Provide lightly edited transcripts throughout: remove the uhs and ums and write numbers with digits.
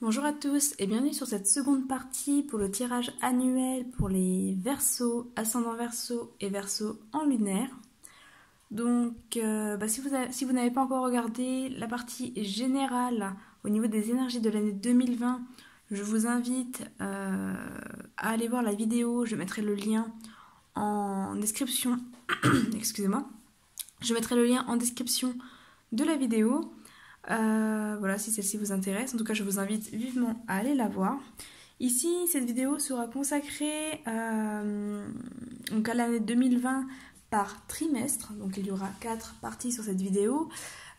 Bonjour à tous et bienvenue sur cette seconde partie pour le tirage annuel pour les Verseaux, ascendant Verseau et Verseau en lunaire. Donc si vous n'avez pas encore regardé la partie générale au niveau des énergies de l'année 2020, je vous invite à aller voir la vidéo, je mettrai le lien en description. Excusez-moi. Je mettrai le lien en description de la vidéo. Voilà, si celle-ci vous intéresse. En tout cas, je vous invite vivement à aller la voir. Ici, cette vidéo sera consacrée donc à l'année 2020 par trimestre. Donc, il y aura 4 parties sur cette vidéo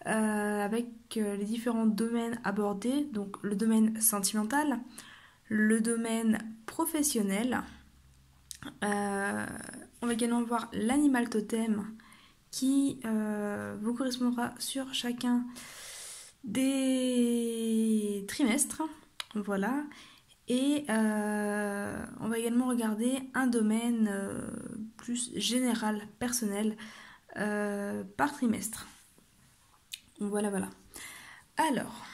avec les différents domaines abordés. Donc, le domaine sentimental, le domaine professionnel. On va également voir l'animal totem qui vous correspondra sur chacun des trimestres, voilà, et on va également regarder un domaine plus général, personnel, par trimestre. Voilà. Alors,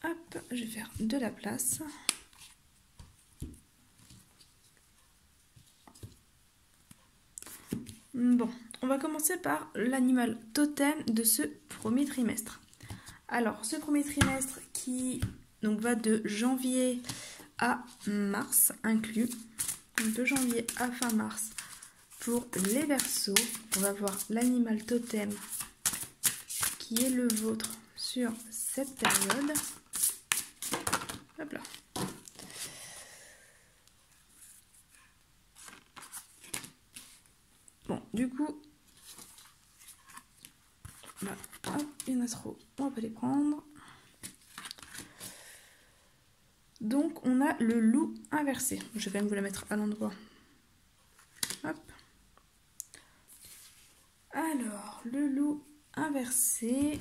hop, je vais faire de la place. Bon, on va commencer par l'animal totem de ce premier trimestre. Alors, ce premier trimestre qui donc, va de janvier à mars inclus, donc de janvier à fin mars pour les Verseaux, on va voir l'animal totem qui est le vôtre sur cette période. Hop là. Bon, du coup, là, hop, il y en a trop, on va pas les prendre. Donc, on a le loup inversé. Je vais quand même vous la mettre à l'endroit. Hop. Alors, le loup inversé.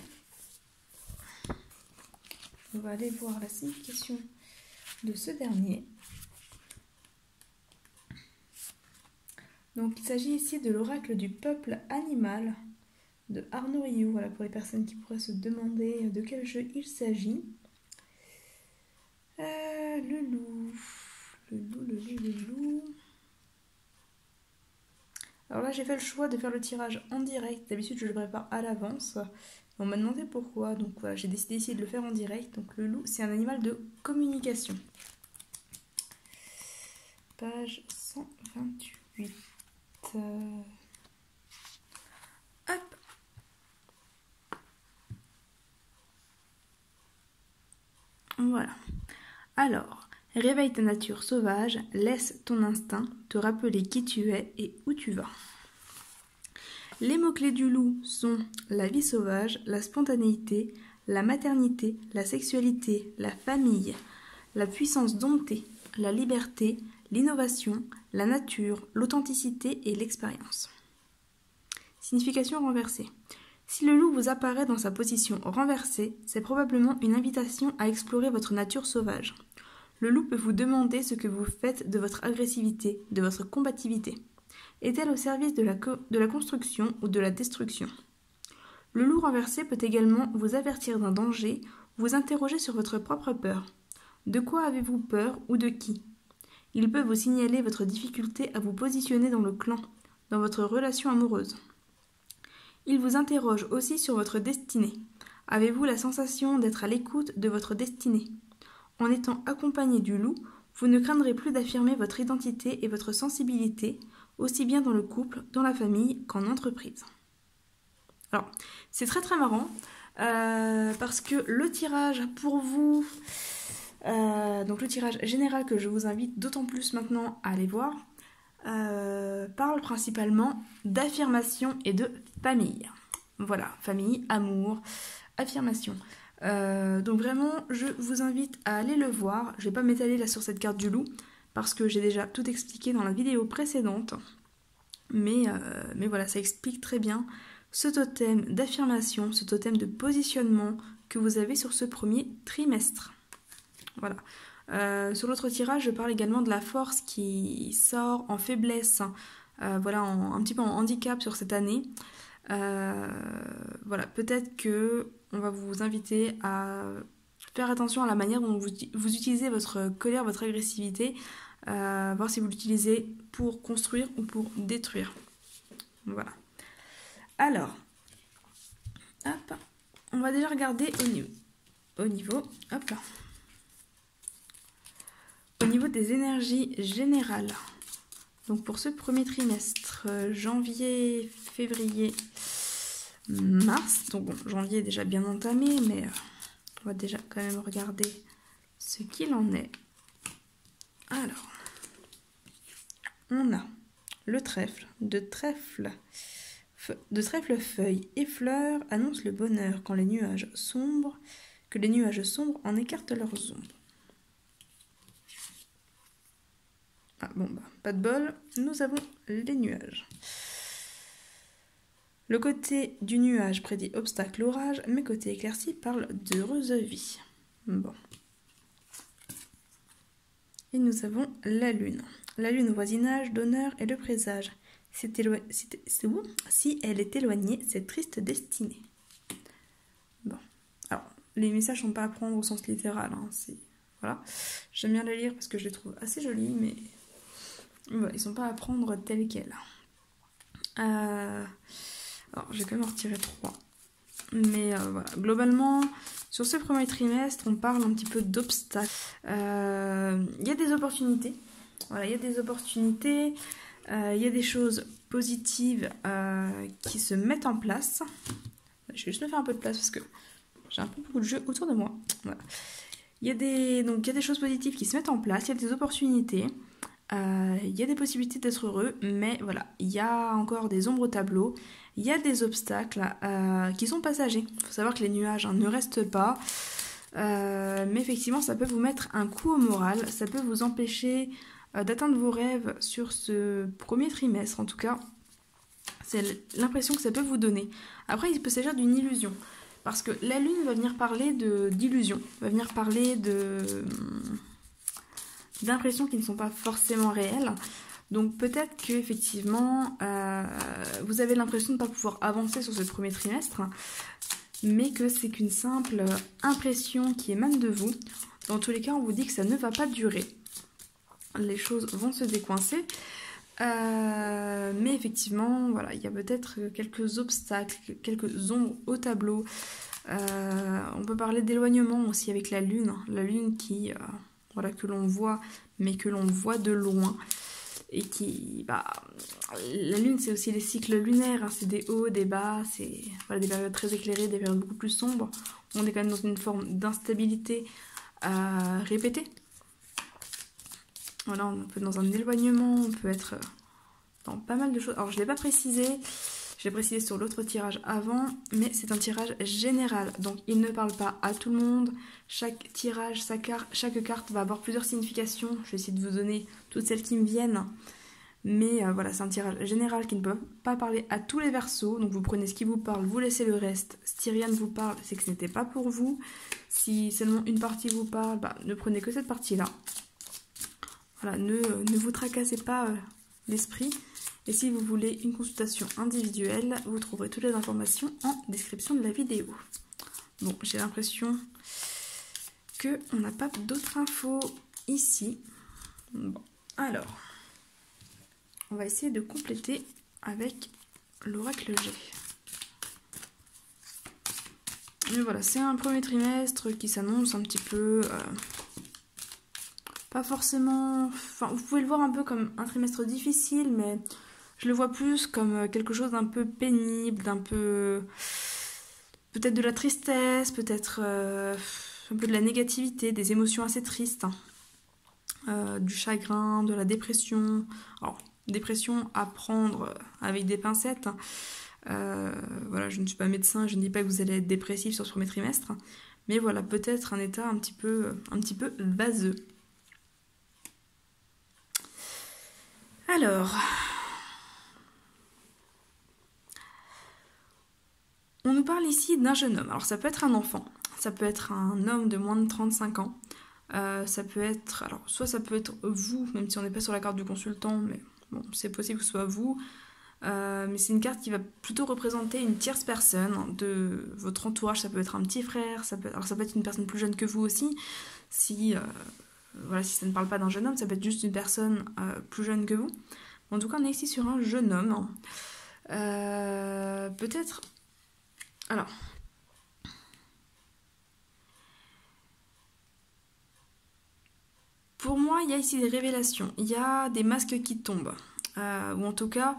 On va aller voir la signification de ce dernier. Donc, il s'agit ici de l'oracle du peuple animal de Arnaud Rioux. Voilà, pour les personnes qui pourraient se demander de quel jeu il s'agit. Le loup. Alors là, j'ai fait le choix de faire le tirage en direct. D'habitude, je le prépare à l'avance. On m'a demandé pourquoi. Donc voilà, j'ai décidé ici de le faire en direct. Donc le loup, c'est un animal de communication. Page 128. Hop. Voilà. Alors, réveille ta nature sauvage, laisse ton instinct te rappeler qui tu es et où tu vas. Les mots-clés du loup sont la vie sauvage, la spontanéité, la maternité, la sexualité, la famille, la puissance domptée, la liberté, l'innovation, la nature, l'authenticité et l'expérience. Signification renversée. Si le loup vous apparaît dans sa position renversée, c'est probablement une invitation à explorer votre nature sauvage. Le loup peut vous demander ce que vous faites de votre agressivité, de votre combativité. Est-elle au service de la construction ou de la destruction? Le loup renversé peut également vous avertir d'un danger, vous interroger sur votre propre peur. De quoi avez-vous peur ou de qui? Il peut vous signaler votre difficulté à vous positionner dans le clan, dans votre relation amoureuse. Il vous interroge aussi sur votre destinée. Avez-vous la sensation d'être à l'écoute de votre destinée? En étant accompagné du loup, vous ne craindrez plus d'affirmer votre identité et votre sensibilité, aussi bien dans le couple, dans la famille qu'en entreprise. Alors, c'est très très marrant, parce que le tirage pour vous, donc le tirage général que je vous invite d'autant plus maintenant à aller voir, parle principalement d'affirmation et de famille. Voilà, famille, amour, affirmation. Donc vraiment, je vous invite à aller le voir. Je ne vais pas m'étaler là sur cette carte du loup parce que j'ai déjà tout expliqué dans la vidéo précédente. Mais voilà, ça explique très bien ce totem d'affirmation, ce totem de positionnement que vous avez sur ce premier trimestre. Voilà. Sur l'autre tirage, je parle également de la force qui sort en faiblesse, voilà, un petit peu en handicap sur cette année. Voilà, peut-être que on va vous inviter à faire attention à la manière dont vous utilisez votre colère, votre agressivité, voir si vous l'utilisez pour construire ou pour détruire. Voilà. Alors, hop, on va déjà regarder au niveau des énergies générales. Donc pour ce premier trimestre, janvier, février, mars, donc bon, janvier est déjà bien entamé, mais on va déjà quand même regarder ce qu'il en est. Alors, on a le trèfle, de trèfle feuilles et fleurs annonce le bonheur quand les nuages sombres, que les nuages sombres en écartent leurs ombres. Ah bon, bah, pas de bol, nous avons les nuages. Le côté du nuage prédit obstacle, orage, mais côté éclairci parle d'heureuse vie. Bon. Et nous avons la lune. La lune au voisinage d'honneur et de présage. Si elle est éloignée, c'est triste destinée. Bon. Alors, les messages ne sont pas à prendre au sens littéral. Hein, voilà. J'aime bien les lire parce que je les trouve assez jolis, mais voilà, ils ne sont pas à prendre tels quels. Alors, je vais quand même en retirer 3. Mais voilà, globalement, sur ce premier trimestre, on parle un petit peu d'obstacles. Il y a des opportunités. Voilà, il y a des opportunités. Il y a des choses positives qui se mettent en place. Je vais juste me faire un peu de place parce que j'ai un peu beaucoup de jeux autour de moi. Voilà. Il y a des choses positives qui se mettent en place. Il y a des opportunités. Il y a des possibilités d'être heureux, mais voilà, il y a encore des ombres au tableau, il y a des obstacles qui sont passagers. Il faut savoir que les nuages ne restent pas, mais effectivement ça peut vous mettre un coup au moral, ça peut vous empêcher d'atteindre vos rêves sur ce premier trimestre en tout cas. C'est l'impression que ça peut vous donner. Après il peut s'agir d'une illusion, parce que la lune va venir parler d'illusion, va venir parler d'impressions qui ne sont pas forcément réelles. Donc peut-être que effectivement vous avez l'impression de ne pas pouvoir avancer sur ce premier trimestre, mais que c'est qu'une simple impression qui émane de vous. Dans tous les cas, on vous dit que ça ne va pas durer. Les choses vont se décoincer. Mais effectivement, voilà, il y a peut-être quelques obstacles, quelques ombres au tableau. On peut parler d'éloignement aussi avec la lune qui... voilà, que l'on voit, mais que l'on voit de loin. Et qui... la lune, c'est aussi les cycles lunaires, hein, c'est des hauts, des bas, c'est voilà, des périodes très éclairées, des périodes beaucoup plus sombres. On est quand même dans une forme d'instabilité répétée. Voilà, on peut être dans un éloignement, on peut être dans pas mal de choses. Alors, je ne l'ai pas précisé, je l'ai précisé sur l'autre tirage avant, mais c'est un tirage général. Donc, il ne parle pas à tout le monde. Chaque tirage, chaque carte va avoir plusieurs significations. Je vais essayer de vous donner toutes celles qui me viennent. Mais voilà, c'est un tirage général qui ne peut pas parler à tous les versos. Donc, vous prenez ce qui vous parle, vous laissez le reste. Styrian vous parle, c'est que ce n'était pas pour vous. Si seulement une partie vous parle, ne prenez que cette partie-là. Voilà, ne vous tracassez pas l'esprit. Et si vous voulez une consultation individuelle, vous trouverez toutes les informations en description de la vidéo. Bon, j'ai l'impression qu'on n'a pas d'autres infos ici. Bon, alors, on va essayer de compléter avec l'oracle G. Mais voilà, c'est un premier trimestre qui s'annonce un petit peu... pas forcément... Enfin, vous pouvez le voir un peu comme un trimestre difficile, mais je le vois plus comme quelque chose d'un peu pénible, d'un peu... peut-être de la tristesse, peut-être un peu de la négativité, des émotions assez tristes. Du chagrin, de la dépression. Alors, dépression à prendre avec des pincettes. Voilà, je ne suis pas médecin, je ne dis pas que vous allez être dépressif sur ce premier trimestre. Mais voilà, peut-être un état un petit peu vaseux. Alors, on nous parle ici d'un jeune homme. Alors ça peut être un enfant, ça peut être un homme de moins de 35 ans. Ça peut être, alors soit ça peut être vous, même si on n'est pas sur la carte du consultant, mais bon, c'est possible que ce soit vous. mais c'est une carte qui va plutôt représenter une tierce personne de votre entourage. Ça peut être un petit frère, alors ça peut être une personne plus jeune que vous aussi. Si, voilà, si ça ne parle pas d'un jeune homme, ça peut être juste une personne plus jeune que vous. En tout cas, on est ici sur un jeune homme. Peut-être... Alors... Pour moi, il y a ici des révélations. Il y a des masques qui tombent. Ou en tout cas,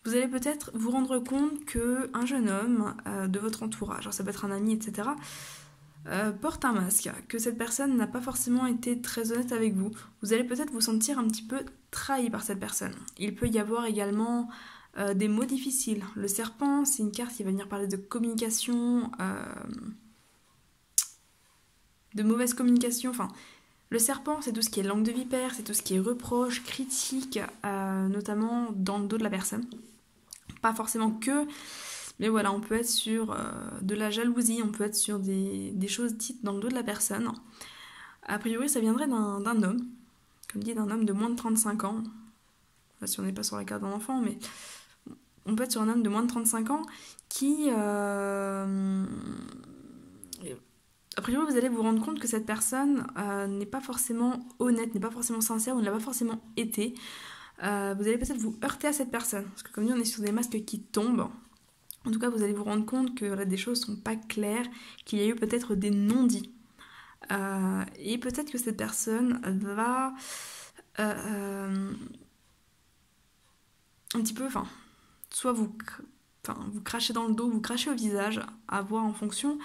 vous allez peut-être vous rendre compte qu'un jeune homme de votre entourage, alors ça peut être un ami, etc., porte un masque, que cette personne n'a pas forcément été très honnête avec vous. Vous allez peut-être vous sentir un petit peu trahi par cette personne. Il peut y avoir également des mots difficiles. Le serpent, c'est une carte qui va venir parler de communication, de mauvaise communication, enfin... Le serpent, c'est tout ce qui est langue de vipère, c'est tout ce qui est reproche, critique, notamment dans le dos de la personne. Pas forcément que, mais voilà, on peut être sur de la jalousie, on peut être sur des choses dites dans le dos de la personne. A priori, ça viendrait d'un homme, comme dit, d'un homme de moins de 35 ans. Là, si on n'est pas sur la carte d'un enfant, mais on peut être sur un homme de moins de 35 ans qui... A priori, vous allez vous rendre compte que cette personne n'est pas forcément honnête, n'est pas forcément sincère, ou ne l'a pas forcément été. Vous allez peut-être vous heurter à cette personne. Parce que comme dit, on est sur des masques qui tombent. En tout cas, vous allez vous rendre compte que voilà, des choses ne sont pas claires, qu'il y a eu peut-être des non-dits. Et peut-être que cette personne va un petit peu, soit vous crachez dans le dos, vous crachez au visage, à voir en fonction.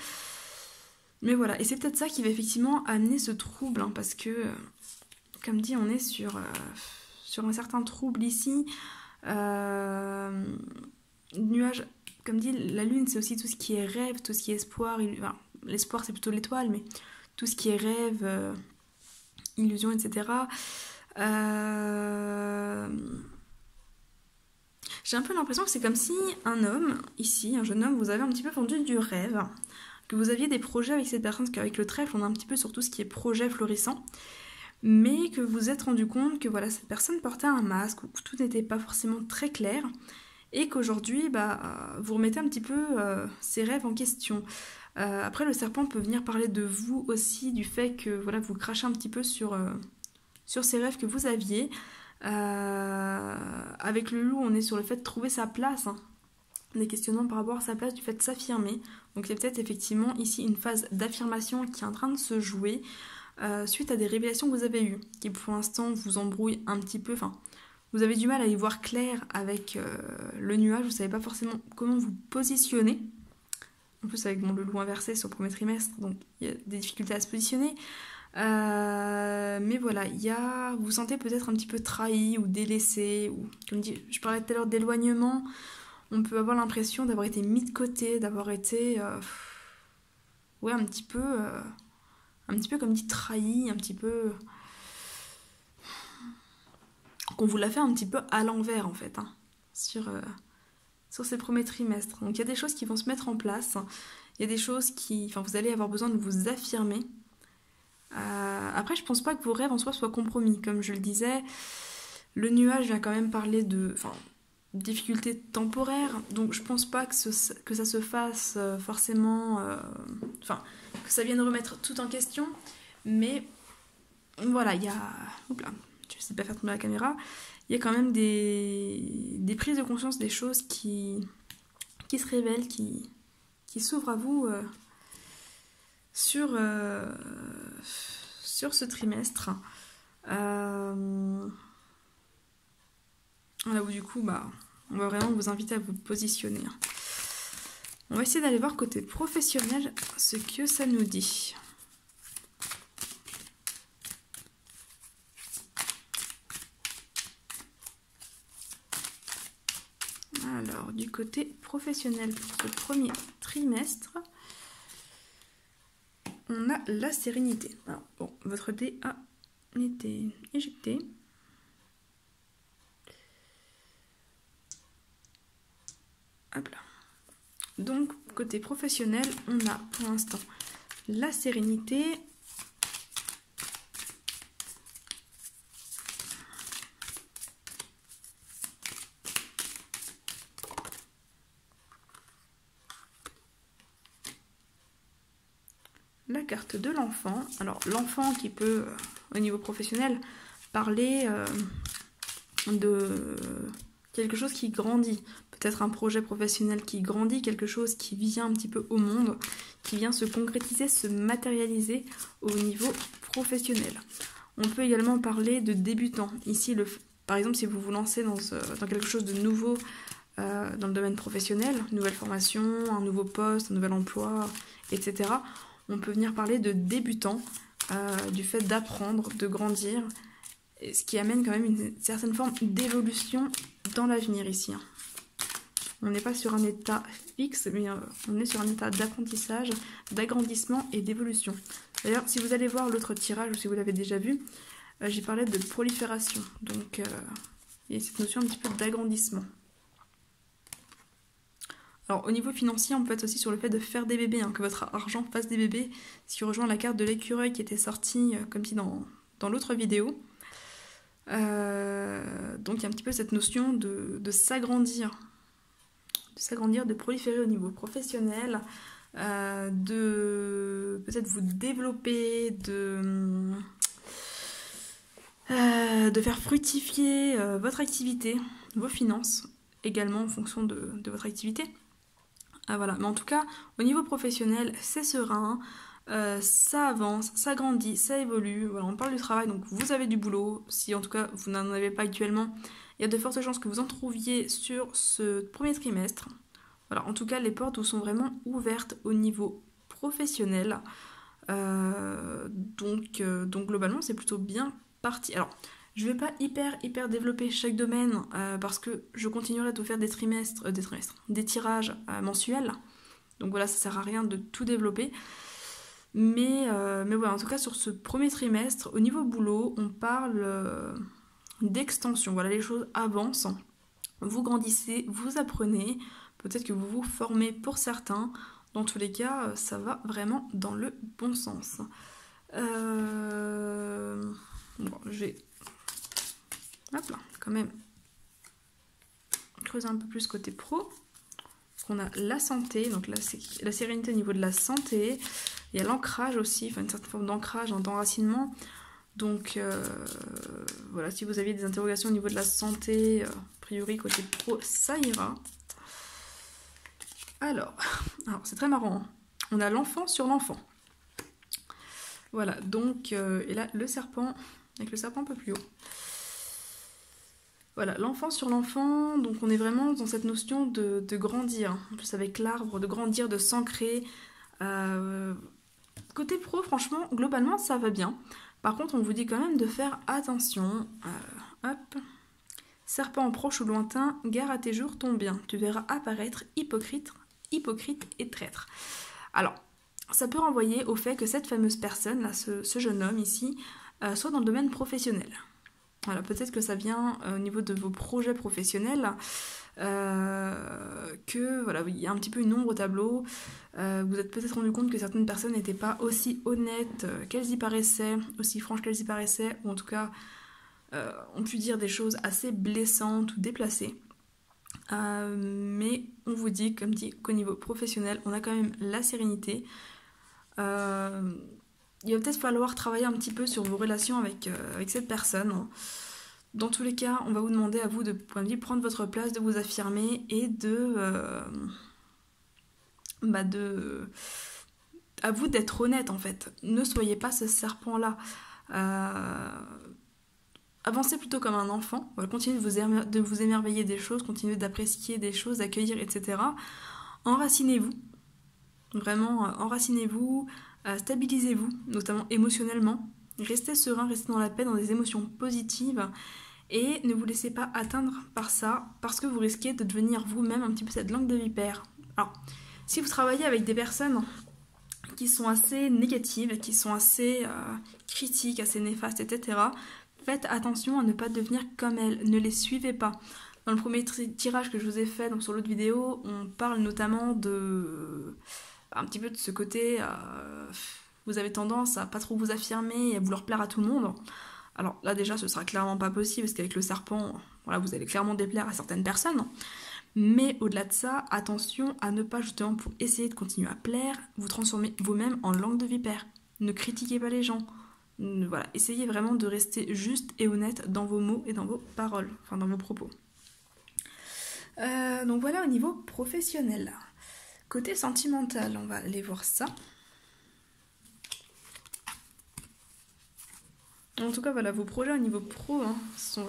Mais voilà, et c'est peut-être ça qui va effectivement amener ce trouble, parce que, comme dit, on est sur un certain trouble ici. Nuage, comme dit, la lune, c'est aussi tout ce qui est rêve, tout ce qui est espoir. L'espoir, c'est plutôt l'étoile, mais tout ce qui est rêve, illusion, etc. J'ai un peu l'impression que c'est comme si un homme, ici, un jeune homme, vous avez un petit peu vendu du rêve, que vous aviez des projets avec cette personne, parce qu'avec le trèfle, on a un petit peu sur tout ce qui est projet florissant, mais que vous vous êtes rendu compte que voilà, cette personne portait un masque, où tout n'était pas forcément très clair, et qu'aujourd'hui, vous remettez un petit peu ces rêves en question. Après, le serpent peut venir parler de vous aussi, du fait que voilà, vous crachez un petit peu sur ces rêves que vous aviez. Avec le loup, on est sur le fait de trouver sa place, des questionnements par rapport à sa place, du fait de s'affirmer. Donc c'est peut-être effectivement ici une phase d'affirmation qui est en train de se jouer suite à des révélations que vous avez eues, qui pour l'instant vous embrouillent un petit peu, vous avez du mal à y voir clair avec le nuage, vous savez pas forcément comment vous positionner. En plus avec le loup inversé sur le premier trimestre, donc il y a des difficultés à se positionner. Mais voilà, vous vous sentez peut-être un petit peu trahi ou délaissé, ou comme dit, je parlais tout à l'heure d'éloignement. On peut avoir l'impression d'avoir été mis de côté, d'avoir été un petit peu comme dit trahi, un petit peu qu'on vous l'a fait un petit peu à l'envers en fait, sur ces premiers trimestres. Donc il y a des choses qui vont se mettre en place, il y a des choses vous allez avoir besoin de vous affirmer. Après, je pense pas que vos rêves en soi soient compromis. Comme je le disais, le nuage vient quand même parler de difficultés temporaires, donc je pense pas que ça se fasse forcément... que ça vienne remettre tout en question, mais voilà, il y a... Oups là, je sais pas faire tomber la caméra. Il y a quand même des prises de conscience, des choses qui se révèlent, qui s'ouvrent à vous sur ce trimestre. Là où du coup, on va vraiment vous inviter à vous positionner. On va essayer d'aller voir côté professionnel ce que ça nous dit. Alors, du côté professionnel pour ce premier trimestre, on a la sérénité. Alors, bon, votre dé a été éjecté. Hop là. Donc, côté professionnel, on a pour l'instant la sérénité. carte de l'enfant. Alors l'enfant qui peut, au niveau professionnel, parler de quelque chose qui grandit. Peut-être un projet professionnel qui grandit, quelque chose qui vient un petit peu au monde, qui vient se concrétiser, se matérialiser au niveau professionnel. On peut également parler de débutant. Ici, par exemple, si vous vous lancez dans quelque chose de nouveau dans le domaine professionnel, une nouvelle formation, un nouveau poste, un nouvel emploi, etc., on peut venir parler de débutant, du fait d'apprendre, de grandir, ce qui amène quand même une certaine forme d'évolution dans l'avenir ici. On n'est pas sur un état fixe, mais on est sur un état d'apprentissage, d'agrandissement et d'évolution. D'ailleurs, si vous allez voir l'autre tirage, ou si vous l'avez déjà vu, j'y parlais de prolifération. Donc, il y a cette notion un petit peu d'agrandissement. Alors, au niveau financier, on peut être aussi sur le fait de faire des bébés, que votre argent fasse des bébés, ce qui rejoint la carte de l'écureuil qui était sortie, comme dit dans l'autre vidéo. Donc, il y a un petit peu cette notion de s'agrandir. De proliférer au niveau professionnel, de peut-être vous développer, de faire fructifier votre activité, vos finances, également en fonction de votre activité. Voilà. Mais en tout cas, au niveau professionnel, c'est serein, ça avance, ça grandit, ça évolue. Voilà, on parle du travail, donc vous avez du boulot. Si en tout cas vous n'en avez pas actuellement, il y a de fortes chances que vous en trouviez sur ce premier trimestre. Voilà, en tout cas, les portes vous sont vraiment ouvertes au niveau professionnel. Donc globalement, c'est plutôt bien parti. Alors, je ne vais pas hyper développer chaque domaine parce que je continuerai de vous faire des tirages mensuels. Donc voilà, ça sert à rien de tout développer. Mais voilà, en tout cas, sur ce premier trimestre, au niveau boulot, on parle d'extension. Voilà, les choses avancent. Vous grandissez, vous apprenez. Peut-être que vous vous formez pour certains. Dans tous les cas, ça va vraiment dans le bon sens. Bon, je vais... Hop là, quand même. Creuser un peu plus côté pro. On a la santé, donc là c'est la sérénité au niveau de la santé. Il y a l'ancrage aussi, enfin une certaine forme d'ancrage, d'enracinement. Donc voilà, si vous aviez des interrogations au niveau de la santé, a priori côté pro, ça ira. Alors c'est très marrant, hein. On a l'enfant sur l'enfant. Voilà, donc, et là le serpent, avec le serpent un peu plus haut. Voilà, l'enfant sur l'enfant, donc on est vraiment dans cette notion de grandir. En plus avec l'arbre, de grandir, de s'ancrer. Côté pro, franchement, globalement, ça va bien. Par contre, on vous dit quand même de faire attention. Hop. Serpent proche ou lointain, gare à tes jours, ton bien. Tu verras apparaître hypocrite et traître. Alors, ça peut renvoyer au fait que cette fameuse personne, là, ce jeune homme ici, soit dans le domaine professionnel. Voilà, peut-être que ça vient au niveau de vos projets professionnels, que voilà, il y a un petit peu une ombre au tableau. Vous êtes peut-être rendu compte que certaines personnes n'étaient pas aussi honnêtes qu'elles y paraissaient, aussi franches qu'elles y paraissaient, ou en tout cas ont pu dire des choses assez blessantes ou déplacées. Mais on vous dit, comme dit, qu'au niveau professionnel, on a quand même la sérénité. Il va peut-être falloir travailler un petit peu sur vos relations avec cette personne. Dans tous les cas, on va vous demander à vous de prendre votre place, de vous affirmer et à vous d'être honnête en fait. Ne soyez pas ce serpent-là. Avancez plutôt comme un enfant. Continuez de vous émerveiller des choses, continuez d'apprécier des choses, d'accueillir, etc. Enracinez-vous. Vraiment, enracinez-vous. Stabilisez-vous, notamment émotionnellement. Restez serein, restez dans la paix, dans des émotions positives et ne vous laissez pas atteindre par ça parce que vous risquez de devenir vous-même un petit peu cette langue de vipère. Alors, si vous travaillez avec des personnes qui sont assez négatives, qui sont assez critiques, assez néfastes, etc., faites attention à ne pas devenir comme elles, ne les suivez pas. Dans le premier tirage que je vous ai fait, donc sur l'autre vidéo, on parle notamment un petit peu de ce côté, vous avez tendance à pas trop vous affirmer et à vouloir plaire à tout le monde. Alors là déjà ce sera clairement pas possible parce qu'avec le serpent, voilà, vous allez clairement déplaire à certaines personnes. Mais au-delà de ça, attention à ne pas justement pour essayer de continuer à plaire, vous transformer vous-même en langue de vipère. ne critiquez pas les gens. Voilà, essayez vraiment de rester juste et honnête dans vos mots et dans vos paroles, enfin dans vos propos. Donc voilà au niveau professionnel. Côté sentimental, on va aller voir ça. En tout cas, voilà, vos projets au niveau pro vont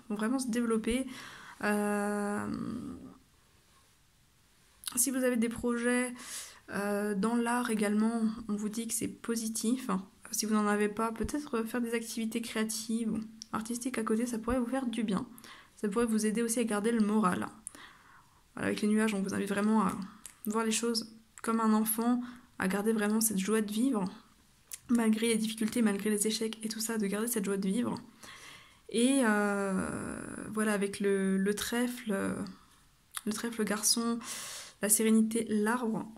vraiment se développer. Si vous avez des projets dans l'art également, on vous dit que c'est positif. Si vous n'en avez pas, peut-être faire des activités créatives ou artistiques à côté, ça pourrait vous faire du bien. Ça pourrait vous aider aussi à garder le moral. Voilà, avec les nuages, on vous invite vraiment à voir les choses comme un enfant, à garder vraiment cette joie de vivre, malgré les difficultés, malgré les échecs et tout ça, de garder cette joie de vivre. Et voilà, avec le trèfle garçon, la sérénité, l'arbre,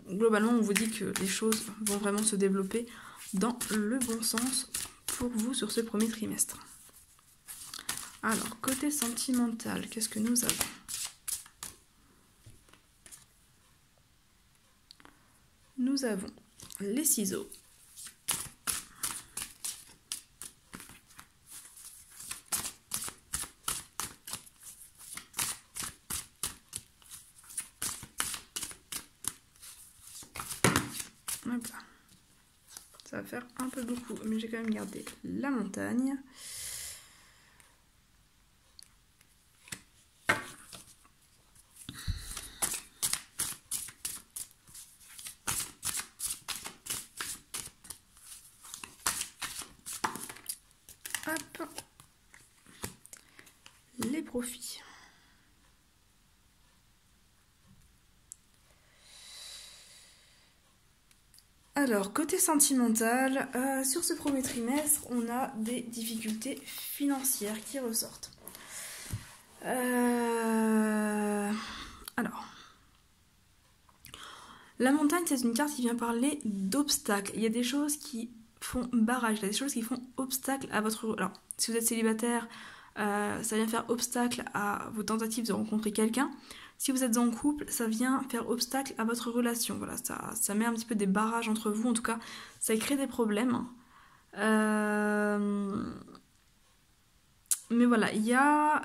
globalement on vous dit que les choses vont vraiment se développer dans le bon sens pour vous sur ce premier trimestre. Alors, côté sentimental, qu'est-ce que nous avons ? Nous avons les ciseaux. Hop là. Ça va faire un peu beaucoup, mais j'ai quand même gardé la montagne. Hop. Les profits. Alors, côté sentimental, sur ce premier trimestre, on a des difficultés financières qui ressortent. Alors, la montagne, c'est une carte qui vient parler d'obstacles. Il y a des choses qui font barrage, il y a des choses qui font obstacle à votre... Alors, si vous êtes célibataire, ça vient faire obstacle à vos tentatives de rencontrer quelqu'un. Si vous êtes en couple, ça vient faire obstacle à votre relation. Voilà, ça met un petit peu des barrages entre vous. En tout cas, ça crée des problèmes. Mais voilà, il y a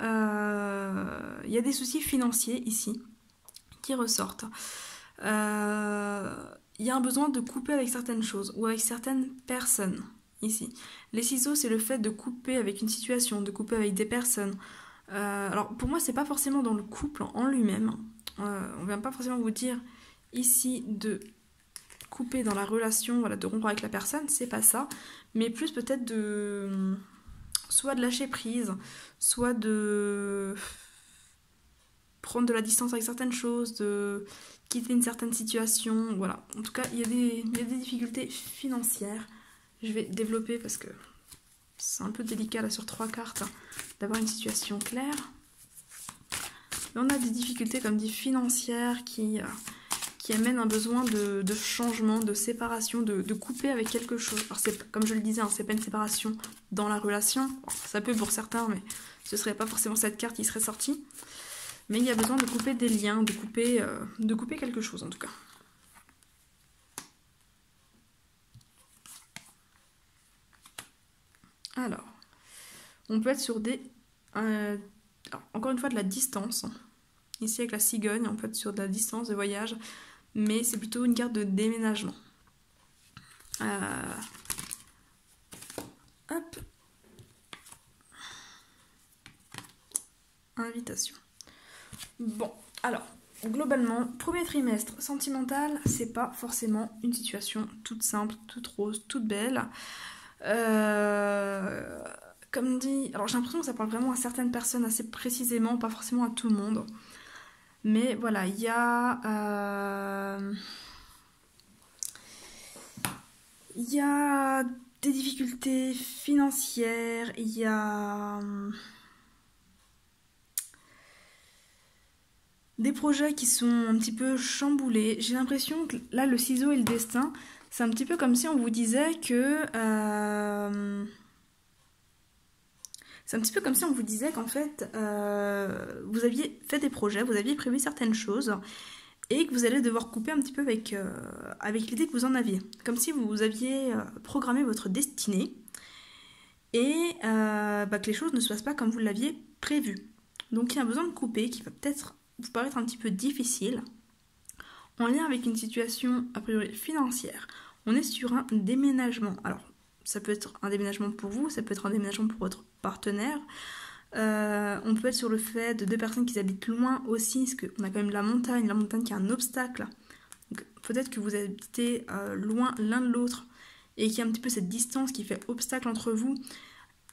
des soucis financiers ici qui ressortent. Il y a un besoin de couper avec certaines choses ou avec certaines personnes ici. Les ciseaux, c'est le fait de couper avec une situation, de couper avec des personnes. Alors pour moi, c'est pas forcément dans le couple en lui-même. On vient pas forcément vous dire ici de couper dans la relation, voilà, de rompre avec la personne, c'est pas ça. Mais plus peut-être de soit de lâcher prise, soit de prendre de la distance avec certaines choses, de quitter une certaine situation, voilà. En tout cas, il y a des difficultés financières. Je vais développer parce que c'est un peu délicat là sur 3 cartes d'avoir une situation claire. Mais on a des difficultés comme dit financières qui amènent un besoin de changement, de séparation, de couper avec quelque chose. Alors comme je le disais, hein, c'est pas une séparation dans la relation. Bon, ça peut pour certains, mais ce serait pas forcément cette carte qui serait sortie. Mais il y a besoin de couper des liens, de couper quelque chose en tout cas. Alors, on peut être sur des... encore une fois de la distance. Ici avec la cigogne, on peut être sur de la distance de voyage, mais c'est plutôt une carte de déménagement. Hop. Invitation. Bon, alors, globalement, premier trimestre sentimental, c'est pas forcément une situation toute simple, toute rose, toute belle. Comme dit, alors j'ai l'impression que ça parle vraiment à certaines personnes assez précisément, pas forcément à tout le monde. Mais voilà, il y a des difficultés financières, il y a des projets qui sont un petit peu chamboulés. J'ai l'impression que là, le ciseau et le destin, c'est un petit peu comme si on vous disait que... c'est un petit peu comme si on vous disait qu'en fait, vous aviez fait des projets, vous aviez prévu certaines choses, et que vous allez devoir couper un petit peu avec l'idée que vous en aviez. Comme si vous aviez programmé votre destinée et que les choses ne se passent pas comme vous l'aviez prévu. Donc il y a besoin de couper qui va peut-être vous paraître un petit peu difficile en lien avec une situation a priori financière. On est sur un déménagement. Alors ça peut être un déménagement pour vous, ça peut être un déménagement pour votre partenaire. On peut être sur le fait de deux personnes qui habitent loin aussi, parce qu'on a quand même la montagne qui est un obstacle. Donc, peut-être que vous habitez loin l'un de l'autre et qu'il y a un petit peu cette distance qui fait obstacle entre vous,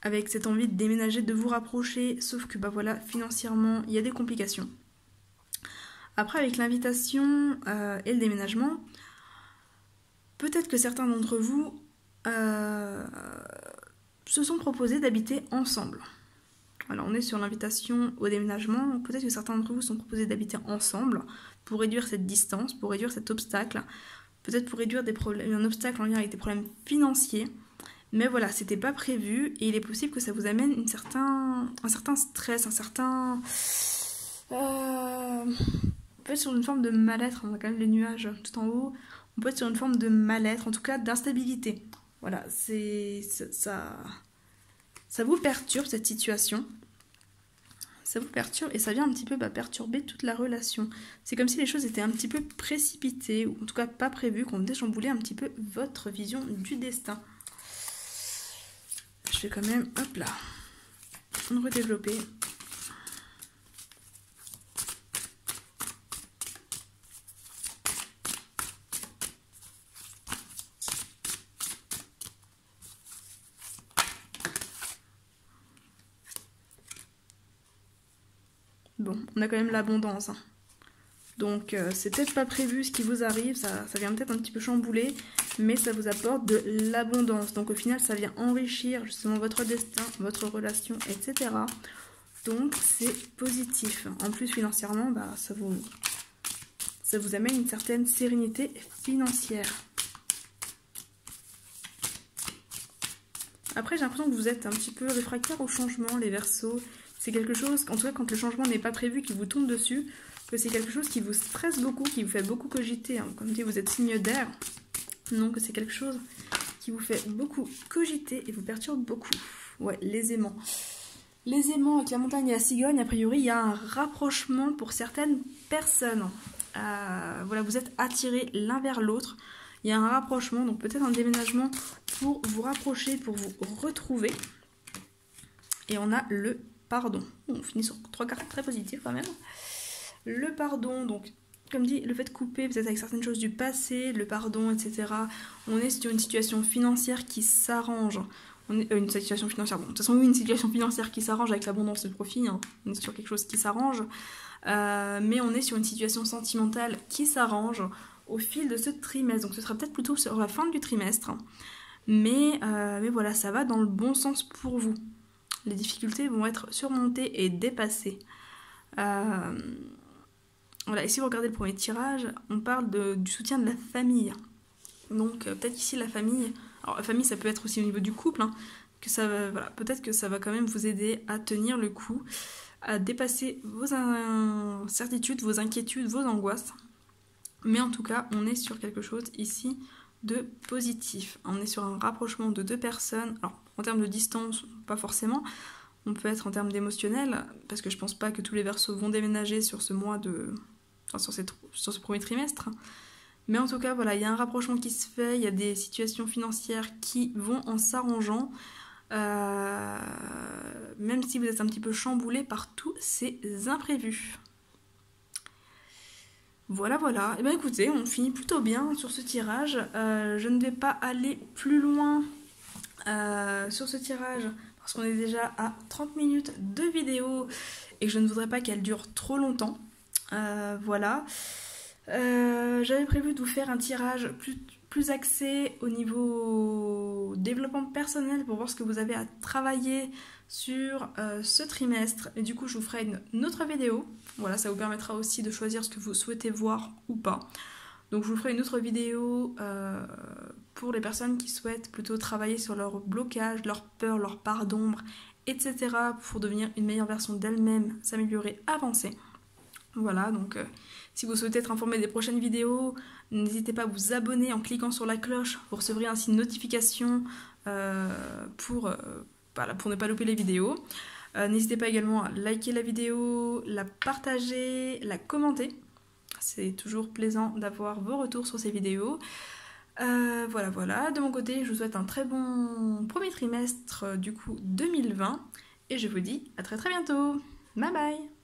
avec cette envie de déménager, de vous rapprocher, sauf que financièrement, il y a des complications. Après, avec l'invitation et le déménagement, peut-être que certains d'entre vous se sont proposés d'habiter ensemble. Alors on est sur l'invitation au déménagement, peut-être que certains d'entre vous sont proposés d'habiter ensemble pour réduire cette distance, pour réduire cet obstacle, peut-être pour réduire un obstacle en lien avec des problèmes financiers, mais voilà, c'était pas prévu et il est possible que ça vous amène un certain stress, on peut être sur une forme de mal-être, on a quand même les nuages tout en haut, on peut être sur une forme de mal-être, en tout cas d'instabilité. Voilà, ça vous perturbe cette situation. Ça vous perturbe et ça vient un petit peu perturber toute la relation. C'est comme si les choses étaient un petit peu précipitées, ou en tout cas pas prévues, qu'on venait chambouler un petit peu votre vision du destin. Je vais quand même, hop là, redévelopper. Bon, on a quand même l'abondance. Donc, c'est peut-être pas prévu ce qui vous arrive, ça vient peut-être un petit peu chambouler, mais ça vous apporte de l'abondance. Donc, au final, ça vient enrichir justement votre destin, votre relation, etc. Donc, c'est positif. En plus, financièrement, ça vous amène une certaine sérénité financière. Après, j'ai l'impression que vous êtes un petit peu réfractaire au changement, les Verseaux. C'est quelque chose, en tout cas quand le changement n'est pas prévu, qui vous tombe dessus, que c'est quelque chose qui vous stresse beaucoup, qui vous fait beaucoup cogiter. Comme dit, vous êtes signe d'air, donc c'est quelque chose qui vous fait beaucoup cogiter et vous perturbe beaucoup. Ouais, les aimants. Les aimants avec la montagne et la cigogne, a priori, il y a un rapprochement pour certaines personnes. Voilà, vous êtes attirés l'un vers l'autre. Il y a un rapprochement, donc peut-être un déménagement pour vous rapprocher, pour vous retrouver. Et on a le pardon. On finit sur 3 cartes très positives quand même. Le pardon, donc comme dit, le fait de couper peut-être avec certaines choses du passé, le pardon, etc. On est sur une situation financière qui s'arrange. Une situation financière, bon, de toute façon oui, une situation financière qui s'arrange avec l'abondance de profit, hein. On est sur quelque chose qui s'arrange, mais on est sur une situation sentimentale qui s'arrange au fil de ce trimestre. Donc ce sera peut-être plutôt sur la fin du trimestre, mais voilà, ça va dans le bon sens pour vous. Les difficultés vont être surmontées et dépassées. Voilà, et si vous regardez le premier tirage, on parle du soutien de la famille. Donc peut-être ici la famille, alors la famille ça peut être aussi au niveau du couple, hein, peut-être que ça va quand même vous aider à tenir le coup, à dépasser vos incertitudes, vos inquiétudes, vos angoisses. Mais en tout cas, on est sur quelque chose ici de positif. On est sur un rapprochement de deux personnes. Alors, en termes de distance, pas forcément. On peut être en termes d'émotionnel, parce que je pense pas que tous les Verseaux vont déménager sur ce mois sur ce premier trimestre. Mais en tout cas, voilà, il y a un rapprochement qui se fait, il y a des situations financières qui vont en s'arrangeant, même si vous êtes un petit peu chamboulé par tous ces imprévus. Voilà. Et bien écoutez, on finit plutôt bien sur ce tirage. Je ne vais pas aller plus loin sur ce tirage parce qu'on est déjà à 30 minutes de vidéo et que je ne voudrais pas qu'elle dure trop longtemps. Voilà. J'avais prévu de vous faire un tirage plus axé au niveau développement personnel pour voir ce que vous avez à travailler sur ce trimestre. Et du coup, je vous ferai une autre vidéo. Voilà, ça vous permettra aussi de choisir ce que vous souhaitez voir ou pas. Donc je vous ferai une autre vidéo pour les personnes qui souhaitent plutôt travailler sur leur blocage, leur peur, leur part d'ombre, etc. pour devenir une meilleure version d'elles-mêmes, s'améliorer, avancer. Voilà, donc si vous souhaitez être informé des prochaines vidéos, n'hésitez pas à vous abonner en cliquant sur la cloche. Vous recevrez ainsi une notification voilà, pour ne pas louper les vidéos. N'hésitez pas également à liker la vidéo, la partager, la commenter. C'est toujours plaisant d'avoir vos retours sur ces vidéos. Voilà. De mon côté, je vous souhaite un très bon premier trimestre du coup 2020 et je vous dis à très bientôt. Bye bye.